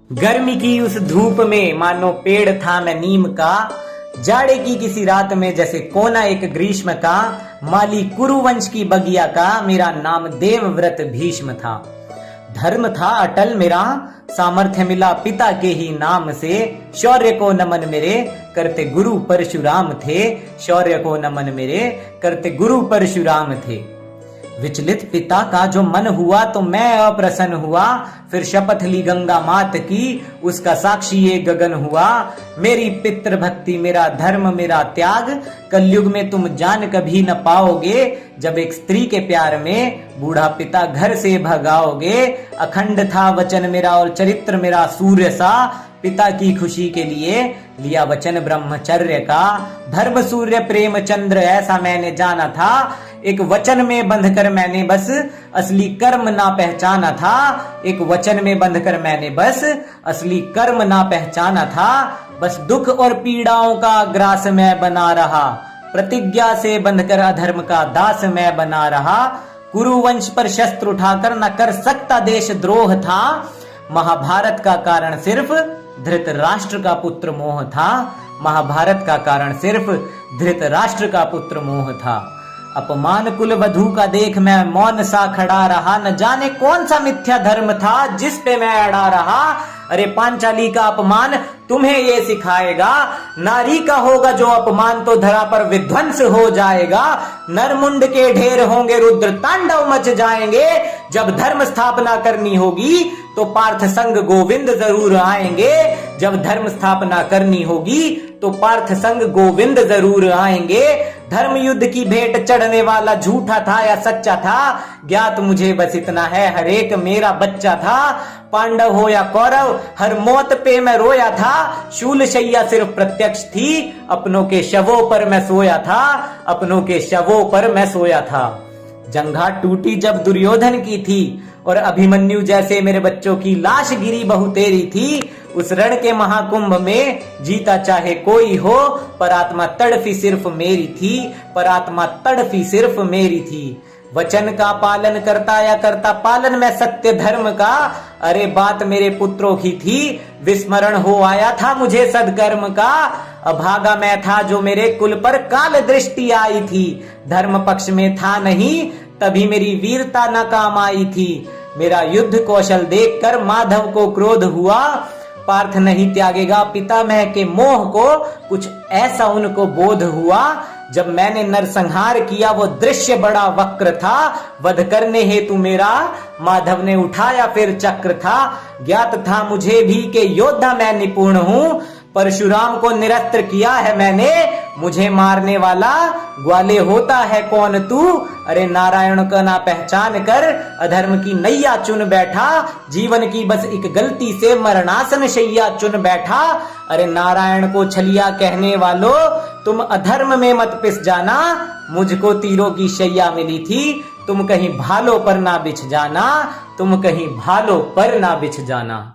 गर्मी की उस धूप में मानो पेड़ था मैं नीम का, जाड़े की किसी रात में जैसे कोना एक ग्रीष्म का, माली कुरुवंश की बगिया का मेरा नाम देवव्रत भीष्म था। धर्म था अटल मेरा, सामर्थ्य मिला पिता के ही नाम से, शौर्य को नमन मेरे करते गुरु परशुराम थे, शौर्य को नमन मेरे करते गुरु परशुराम थे। विचलित पिता का जो मन हुआ तो मैं अप्रसन्न हुआ, फिर शपथ ली गंगा मात की उसका साक्षी ये गगन हुआ। मेरी पितृ भक्ति मेरा धर्म मेरा त्याग, कलयुग में तुम जान कभी न पाओगे, जब एक स्त्री के प्यार में बूढ़ा पिता घर से भगाओगे। अखंड था वचन मेरा और चरित्र मेरा सूर्य सा, पिता की खुशी के लिए लिया वचन ब्रह्मचर्य का। धर्म सूर्य प्रेम चंद्र ऐसा मैंने जाना था, एक वचन में बंधकर मैंने बस असली कर्म ना पहचाना था। एक वचन में बंधकर मैंने बस असली कर्म ना पहचाना था। बस दुख और पीड़ाओं का ग्रास मैं बना रहा, प्रतिज्ञा से बंधकर अधर्म का दास मैं बना रहा। कुरुवंश पर शस्त्र उठाकर न कर सकता देश द्रोह था, महाभारत का कारण सिर्फ धृतराष्ट्र का पुत्र मोह था। महाभारत का कारण सिर्फ धृतराष्ट्र का पुत्र मोह था। अपमान कुल वधू का देख मैं मौन सा खड़ा रहा, न जाने कौन सा मिथ्या धर्म था जिस पे मैं अड़ा रहा। अरे पांचाली का अपमान तुम्हें ये सिखाएगा, नारी का होगा जो अपमान तो धरा पर विध्वंस हो जाएगा। नरमुंड के ढेर होंगे रुद्र तांडव मच जाएंगे, जब धर्म स्थापना करनी होगी तो पार्थ संग गोविंद जरूर आएंगे। जब धर्म स्थापना करनी होगी तो पार्थ संग गोविंद जरूर आएंगे। धर्म युद्ध की भेंट चढ़ने वाला झूठा था या सच्चा था, ज्ञात मुझे बस इतना है हर एक मेरा बच्चा था। पांडव हो या कौरव हर मौत पे मैं रोया था, शूल शैया सिर्फ प्रत्यक्ष थी, अपनों के शवों पर मैं सोया था, अपनों के शवों पर मैं सोया था। जंघा टूटी जब दुर्योधन की थी और अभिमन्यु जैसे मेरे बच्चों की लाश गिरी बहु तेरी थी। उस रण के महाकुंभ में जीता चाहे कोई हो, पर आत्मा तड़फी सिर्फ मेरी थी, पर आत्मा तड़फी सिर्फ मेरी थी। वचन का पालन करता या करता पालन मैं सत्य धर्म का, अरे बात मेरे पुत्रों की थी, विस्मरण हो आया था मुझे सदकर्म का। अभागा मैं था जो मेरे कुल पर काल दृष्टि आई थी, धर्म पक्ष में था नहीं तभी मेरी वीरता न काम आई थी। मेरा युद्ध कौशल देखकर माधव को क्रोध हुआ, पार्थ नहीं त्यागेगा पितामह के मोह को, कुछ ऐसा उनको बोध हुआ। जब मैंने नरसंहार किया वो दृश्य बड़ा वक्र था, वध करने हेतु मेरा माधव ने उठाया फिर चक्र था। ज्ञात था मुझे भी कि योद्धा मैं निपुण हूँ, परशुराम को निरस्त्र किया है मैंने, मुझे मारने वाला ग्वाले होता है कौन तू। अरे नारायण का ना पहचान कर अधर्म की नैया चुन बैठा, जीवन की बस एक गलती से मरणासन शैया चुन बैठा। अरे नारायण को छलिया कहने वालों तुम अधर्म में मत पिस जाना, मुझको तीरों की शैया मिली थी, तुम कहीं भालों पर ना बिछ जाना, तुम कहीं भालों पर ना बिछ जाना।